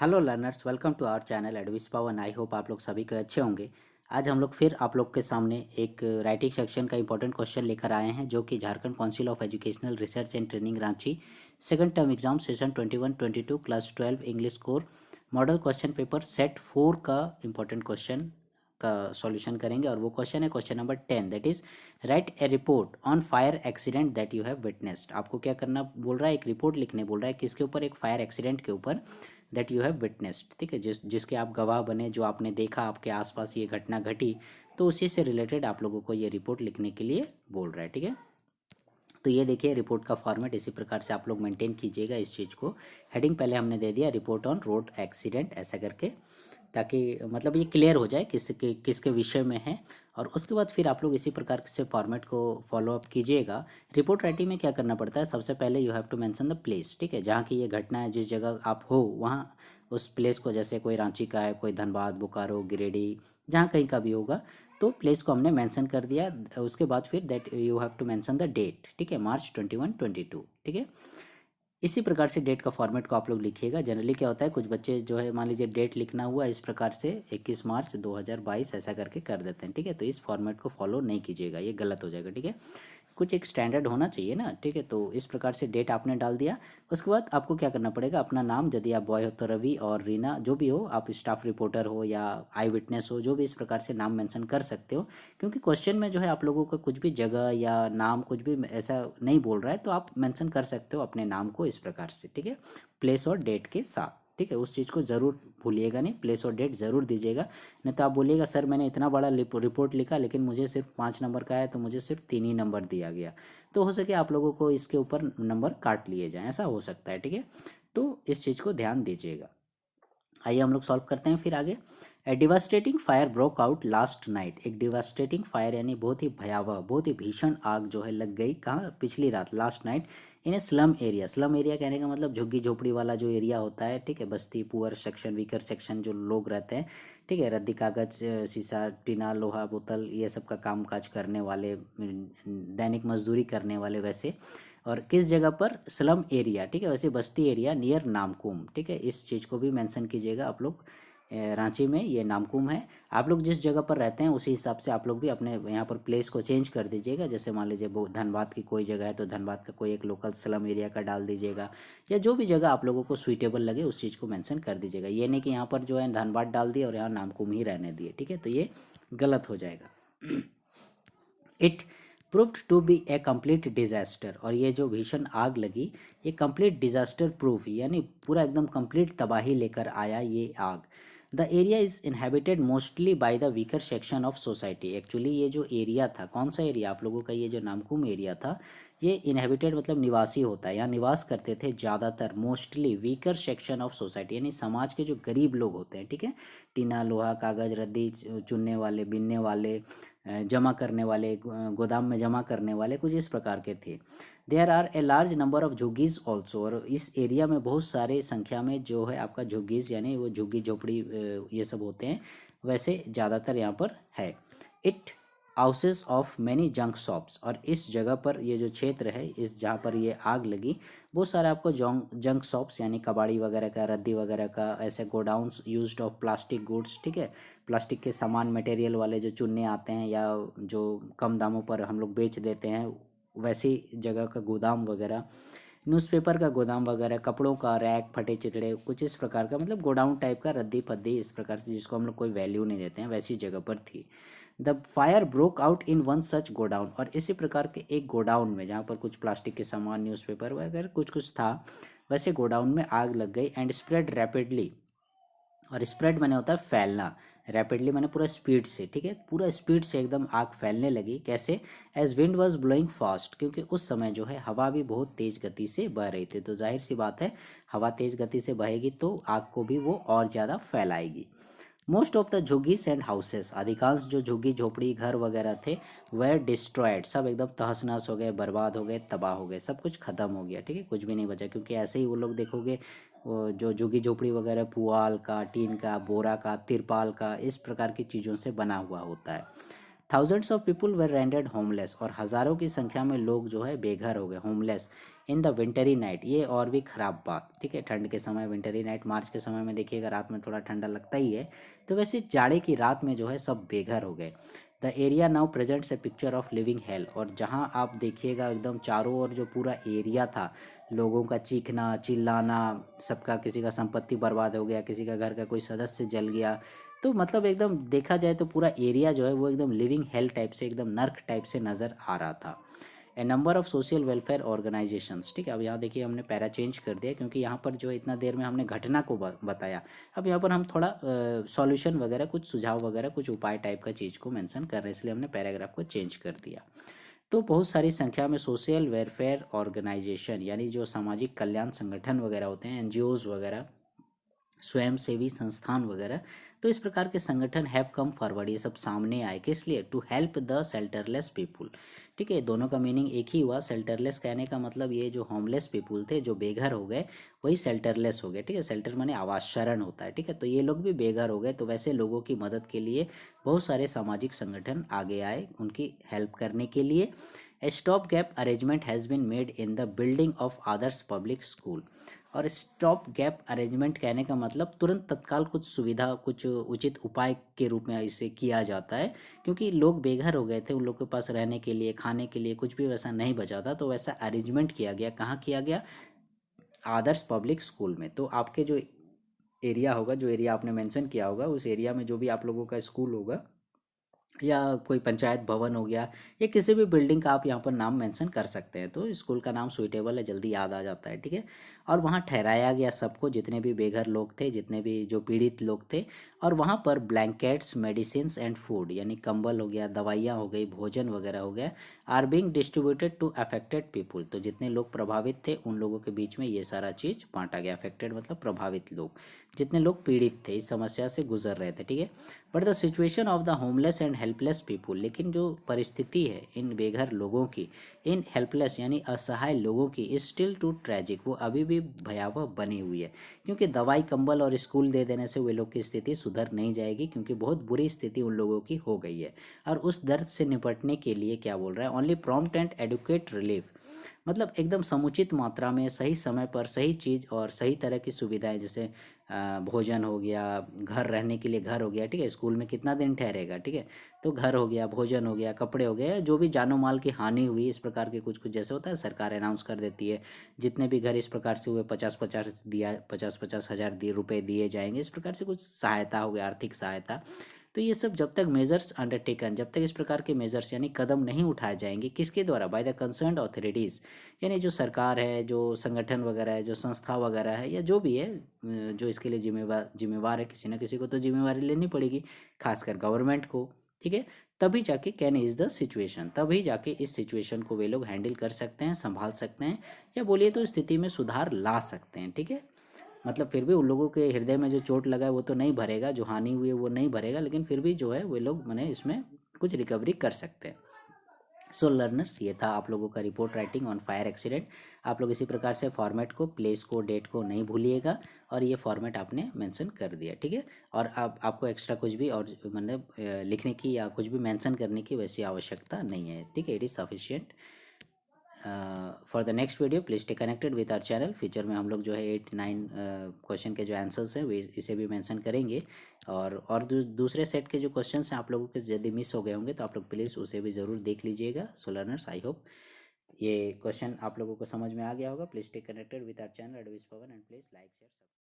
Hello learners, welcome to our channel एडविस Pawan. I hope आप लोग सभी के अच्छे होंगे। आज हम लोग फिर आप लोग के सामने एक राइटिंग सेक्शन का इंपॉर्टेंट क्वेश्चन लेकर आए हैं, जो कि Jharkhand council of educational research and training Ranchi second term exam session 21-22 class 12 English core model question paper set 4 का इंपॉर्टेंट क्वेश्चन का सॉल्यूशन करेंगे। और वो क्वेश्चन है question number 10, that is right A report on fire accident that you have witnessed. आपको क्या करना बोल रहा है, एक रिपोर्ट लिखने बोल रहा है, किसके ऊपर, एक फायर एक्सीडेंट के ऊपर दैट यू हैव विटनेस्ड। ठीक है, जिसके आप गवाह बने, जो आपने देखा, आपके आसपास ये घटना घटी, तो उसी से रिलेटेड आप लोगों को ये रिपोर्ट लिखने के लिए बोल रहा है। ठीक है, तो ये देखिए रिपोर्ट का फॉर्मेट इसी प्रकार से आप लोग मेंटेन कीजिएगा इस चीज़ को। हेडिंग पहले हमने दे दिया रिपोर्ट ऑन रोड एक्सीडेंट ऐसा करके, ताकि मतलब ये क्लियर हो जाए किसके किसके विषय में है। और उसके बाद फिर आप लोग इसी प्रकार से फॉर्मेट को फॉलो अप कीजिएगा। रिपोर्ट राइटिंग में क्या करना पड़ता है, सबसे पहले you have to mention the place. ठीक है, जहाँ की ये घटना है, जिस जगह आप हो वहाँ उस प्लेस को, जैसे कोई रांची का है, कोई धनबाद, बोकारो, गिरिडीह, जहाँ कहीं का भी होगा, तो प्लेस को हमने मेंशन कर दिया। उसके बाद फिर that you have to mention the date. ठीक है, मार्च 21-22। ठीक है, इसी प्रकार से डेट का फॉर्मेट को आप लोग लिखिएगा। जनरली क्या होता है, कुछ बच्चे जो है, मान लीजिए डेट लिखना हुआ इस प्रकार से 21 मार्च 2022 ऐसा करके कर देते हैं। ठीक है, तो इस फॉर्मेट को फॉलो नहीं कीजिएगा, ये गलत हो जाएगा। ठीक है, कुछ एक स्टैंडर्ड होना चाहिए ना। ठीक है, तो इस प्रकार से डेट आपने डाल दिया। उसके बाद आपको क्या करना पड़ेगा, अपना नाम, यदि आप बॉय हो तो रवि, और रीना जो भी हो, आप स्टाफ रिपोर्टर हो या आई विटनेस हो, जो भी इस प्रकार से नाम मेंशन कर सकते हो। क्योंकि क्वेश्चन में जो है आप लोगों का कुछ भी जगह या नाम कुछ भी ऐसा नहीं बोल रहा है, तो आप मेंशन कर सकते हो अपने नाम को इस प्रकार से। ठीक है, प्लेस और डेट के साथ। ठीक है, उस चीज़ को ज़रूर भूलिएगा नहीं, प्लेस और डेट ज़रूर दीजिएगा। नहीं तो आप बोलिएगा सर मैंने इतना बड़ा रिपोर्ट लिखा, लेकिन मुझे सिर्फ 5 नंबर का है, तो मुझे सिर्फ 3 ही नंबर दिया गया। तो हो सके आप लोगों को इसके ऊपर नंबर काट लिए जाएँ, ऐसा हो सकता है। ठीक है, तो इस चीज़ को ध्यान दीजिएगा। आइए हम लोग सॉल्व करते हैं फिर आगे। A devastating fire broke out last night. एक डिवास्टेटिंग फायर यानी बहुत ही भयावह, बहुत ही भीषण आग जो है लग गई, कहाँ, पिछली रात, लास्ट नाइट, इन ए स्लम एरिया। स्लम एरिया कहने का मतलब झुग्गी झोपड़ी वाला जो एरिया होता है। ठीक है, बस्ती, पुअर सेक्शन, वीकर सेक्शन जो लोग रहते हैं। ठीक है, रद्दी कागज, शीशा, टीना, लोहा, बोतल, ये सब का काम काज करने वाले, दैनिक मजदूरी करने वाले वैसे। और किस जगह पर, स्लम एरिया। ठीक है, वैसे बस्ती एरिया नियर नामकुम। ठीक है, इस चीज़ को भी मेंशन कीजिएगा आप लोग। रांची में ये नामकुम है। आप लोग जिस जगह पर रहते हैं उसी हिसाब से आप लोग भी अपने यहाँ पर प्लेस को चेंज कर दीजिएगा। जैसे मान लीजिए वो धनबाद की कोई जगह है, तो धनबाद का कोई एक लोकल स्लम एरिया का डाल दीजिएगा, या जो भी जगह आप लोगों को सुइटेबल लगे उस चीज़ को मेंशन कर दीजिएगा। ये नहीं कि यहाँ पर जो है धनबाद डाल दिया और यहाँ नामकुम ही रहने दिए। ठीक है, तो ये गलत हो जाएगा। It proved to be a complete disaster. और ये जो भीषण आग लगी, ये कंप्लीट डिजास्टर प्रूफ, यानी पूरा एकदम कंप्लीट तबाही लेकर आया ये आग। The area is inhabited mostly by the weaker section of society. Actually ये जो एरिया था, कौन सा एरिया, आप लोगों का ये जो नामकुम एरिया था, ये इनहेबिटेड मतलब निवासी होता है, यहाँ निवास करते थे ज़्यादातर, mostly weaker section of society, यानी समाज के जो गरीब लोग होते हैं। ठीक है, टीना, लोहा, कागज, रद्दी चुनने वाले, बीनने वाले, जमा करने वाले, गोदाम में जमा करने वाले, कुछ इस प्रकार के थे। There are a large number of jhuggis also. और इस एरिया में बहुत सारे संख्या में जो है आपका झुग्गीज, यानी वो झुग्गी झोपड़ी ये सब होते हैं, वैसे ज़्यादातर यहाँ पर है। It houses of many junk shops. और इस जगह पर, ये जो क्षेत्र है, इस जहाँ पर ये आग लगी, बहुत सारे आपको जंक शॉप्स यानी कबाड़ी वगैरह का, रद्दी वगैरह का, ऐसे godowns used of plastic goods. ठीक है, प्लास्टिक के सामान, मटेरियल वाले जो चुनने आते हैं या जो कम दामों पर हम लोग बेच देते हैं, वैसी जगह का गोदाम वगैरह, न्यूज़पेपर का गोदाम वगैरह, कपड़ों का रैक, फटे चिथड़े, कुछ इस प्रकार का, मतलब गोडाउन टाइप का, रद्दी फद्दी इस प्रकार से, जिसको हम लोग कोई वैल्यू नहीं देते हैं, वैसी जगह पर थी। The fire broke out in one such godown. और इसी प्रकार के एक गोडाउन में, जहाँ पर कुछ प्लास्टिक के सामान, न्यूज़पेपर वगैरह कुछ कुछ था, वैसे गोडाउन में आग लग गई। And spread rapidly. और स्प्रेड मैंने होता है फैलना, रैपिडली मैंने पूरा स्पीड से। ठीक है, पूरा स्पीड से एकदम आग फैलने लगी। कैसे, as wind was blowing fast, क्योंकि उस समय जो है हवा भी बहुत तेज गति से बह रही थी। तो जाहिर सी बात है, हवा तेज गति से बहेगी तो आग को भी वो और ज़्यादा फैलाएगी। Most of the jhuggis and houses. अधिकांश जो झुग्गी झोपड़ी घर वगैरह थे, वह डिस्ट्रॉयड, सब एकदम तहस नहस हो गए, बर्बाद हो गए, तबाह हो गए, सब कुछ खत्म हो गया। ठीक है, कुछ भी नहीं बचा। क्योंकि ऐसे ही वो लोग देखोगे, वो जो झुग्गी झोपड़ी वगैरह पुआल का, टीन का, बोरा का, तिरपाल का, इस प्रकार की चीज़ों से बना हुआ होता है। Thousands of people were rendered homeless. और हज़ारों की संख्या में लोग जो है बेघर हो गए, homeless, in the wintry night, ये और भी ख़राब बात, ठीक है। ठंड के समय विंटरी नाइट, मार्च के समय में देखिएगा रात में थोड़ा ठंडा लगता ही है, तो वैसे जाड़े की रात में जो है सब बेघर हो गए। The area now presents A picture of living hello, और जहाँ आप देखिएगा एकदम चारों ओर जो पूरा एरिया था, लोगों का चीखना चिल्लाना, सबका, किसी का संपत्ति बर्बाद हो गया, किसी का घर का कोई सदस्य जल गया, तो मतलब एकदम देखा जाए तो पूरा एरिया जो है वो एकदम लिविंग हेल टाइप से, एकदम नर्क टाइप से नज़र आ रहा था। A number of social welfare organisations, ठीक है। अब यहाँ देखिए हमने पैरा चेंज कर दिया, क्योंकि यहाँ पर जो है इतना देर में हमने घटना को बताया, अब यहाँ पर हम थोड़ा सॉल्यूशन वगैरह, कुछ सुझाव वगैरह, कुछ उपाय टाइप का चीज़ को मेंशन कर रहे हैं, इसलिए हमने पैराग्राफ को चेंज कर दिया। तो बहुत सारी संख्या में सोशल वेलफेयर ऑर्गेनाइजेशन, यानी जो सामाजिक कल्याण संगठन वगैरह होते हैं, एनजीओज वगैरह, स्वयंसेवी संस्थान वगैरह, तो इस प्रकार के संगठन हैव कम फॉरवर्ड, ये सब सामने आए किस लिए, टू हेल्प द शेल्टरलेस पीपुल, ठीक है। दोनों का मीनिंग एक ही हुआ। शेल्टरलेस कहने का मतलब ये जो होमलेस पीपुल थे, जो बेघर हो गए, वही शेल्टरलेस हो गए, ठीक है। शेल्टर माने आवास, शरण होता है, ठीक है। तो ये लोग भी बेघर हो गए, तो वैसे लोगों की मदद के लिए बहुत सारे सामाजिक संगठन आगे आए उनकी हेल्प करने के लिए। A stop gap arrangement has been made in the building of Adarsh public school, और स्टॉप गैप अरेंजमेंट कहने का मतलब तुरंत तत्काल कुछ सुविधा, कुछ उचित उपाय के रूप में इसे किया जाता है, क्योंकि लोग बेघर हो गए थे, उन लोग के पास रहने के लिए, खाने के लिए कुछ भी वैसा नहीं बचा था, तो वैसा अरेंजमेंट किया गया। कहाँ किया गया? आदर्श पब्लिक स्कूल में। तो आपके जो एरिया होगा, जो एरिया आपने मेंशन किया होगा, उस एरिया में जो भी आप लोगों का स्कूल होगा, या कोई पंचायत भवन हो गया, या किसी भी बिल्डिंग का आप यहाँ पर नाम मेंशन कर सकते हैं, तो स्कूल का नाम सुइटेबल है, जल्दी याद आ जाता है, ठीक है। और वहाँ ठहराया गया सबको, जितने भी बेघर लोग थे, जितने भी जो पीड़ित लोग थे, और वहाँ पर ब्लैंकेट्स, मेडिसिन्स एंड फूड, यानी कंबल हो गया, दवाइयाँ हो गई, भोजन वगैरह हो गया, are being distributed to affected people, तो जितने लोग प्रभावित थे उन लोगों के बीच में ये सारा चीज़ बांटा गया। अफेक्टेड मतलब प्रभावित लोग, जितने लोग पीड़ित थे, इस समस्या से गुजर रहे थे, ठीक है। But the situation of the homeless and helpless people, लेकिन जो परिस्थिति है इन बेघर लोगों की, इन हेल्पलेस यानी असहाय लोगों की, इज स्टिल टू ट्रैजिक, वो अभी भी भयावह बनी हुई है, क्योंकि दवाई, कंबल और स्कूल दे देने से वे लोग की स्थिति सुधर नहीं जाएगी, क्योंकि बहुत बुरी स्थिति उन लोगों की हो गई है। और उस दर्द से निपटने के लिए क्या बोल रहा है, only prompt and adequate relief, मतलब एकदम समुचित मात्रा में, सही समय पर सही चीज़ और सही तरह की सुविधाएं, जैसे भोजन हो गया, घर रहने के लिए घर हो गया, ठीक है। स्कूल में कितना दिन ठहरेगा, ठीक है। तो घर हो गया, भोजन हो गया, कपड़े हो गए, जो भी जानो माल की हानि हुई, इस प्रकार के कुछ कुछ जैसे होता है, सरकार अनाउंस कर देती है, जितने भी घर इस प्रकार से हुए 50-50 हज़ार दिए, रुपए दिए जाएंगे, इस प्रकार से कुछ सहायता हो गया, आर्थिक सहायता। तो ये सब जब तक मेजर्स अंडरटेकन, जब तक इस प्रकार के मेजर्स यानी कदम नहीं उठाए जाएंगे, किसके द्वारा, बाय द कंसर्न्ड अथॉरिटीज़, यानी जो सरकार है, जो संगठन वगैरह है, जो संस्था वगैरह है, या जो भी है जो इसके लिए जिम्मेवार है, किसी ना किसी को तो जिम्मेवारी लेनी पड़ेगी, खासकर गवर्नमेंट को, ठीक है। तभी जाके कैन इज़ द सिचुएशन, तभी जाके इस सिचुएशन को वे लोग हैंडल कर सकते हैं, संभाल सकते हैं, या बोलिए तो स्थिति में सुधार ला सकते हैं, ठीक है। मतलब फिर भी उन लोगों के हृदय में जो चोट लगा है वो तो नहीं भरेगा, जो हानि हुई है वो नहीं भरेगा, लेकिन फिर भी जो है वे लोग मैंने इसमें कुछ रिकवरी कर सकते हैं। सो लर्नर्स, ये था आप लोगों का report writing on fire accident. आप लोग इसी प्रकार से फॉर्मेट को, प्लेस को, डेट को नहीं भूलिएगा, और ये फॉर्मेट आपने मेंशन कर दिया, ठीक है। और अब आपको एक्स्ट्रा कुछ भी और मतलब लिखने की या कुछ भी मेंशन करने की वैसी आवश्यकता नहीं है, ठीक है। It is sufficient. For the next video please stay connected with our channel. Future में हम लोग जो है 8-9 क्वेश्चन के जो आंसर्स हैं वे इसे भी मेंशन करेंगे, और दूसरे सेट के जो क्वेश्चंस हैं आप लोगों के यदि मिस हो गए होंगे तो आप लोग प्लीज़ उसे भी ज़रूर देख लीजिएगा। सो लर्नर्स, आई होप ये क्वेश्चन आप लोगों को समझ में आ गया होगा। Please stay connected with our channel एडविस Pawan, and please like share.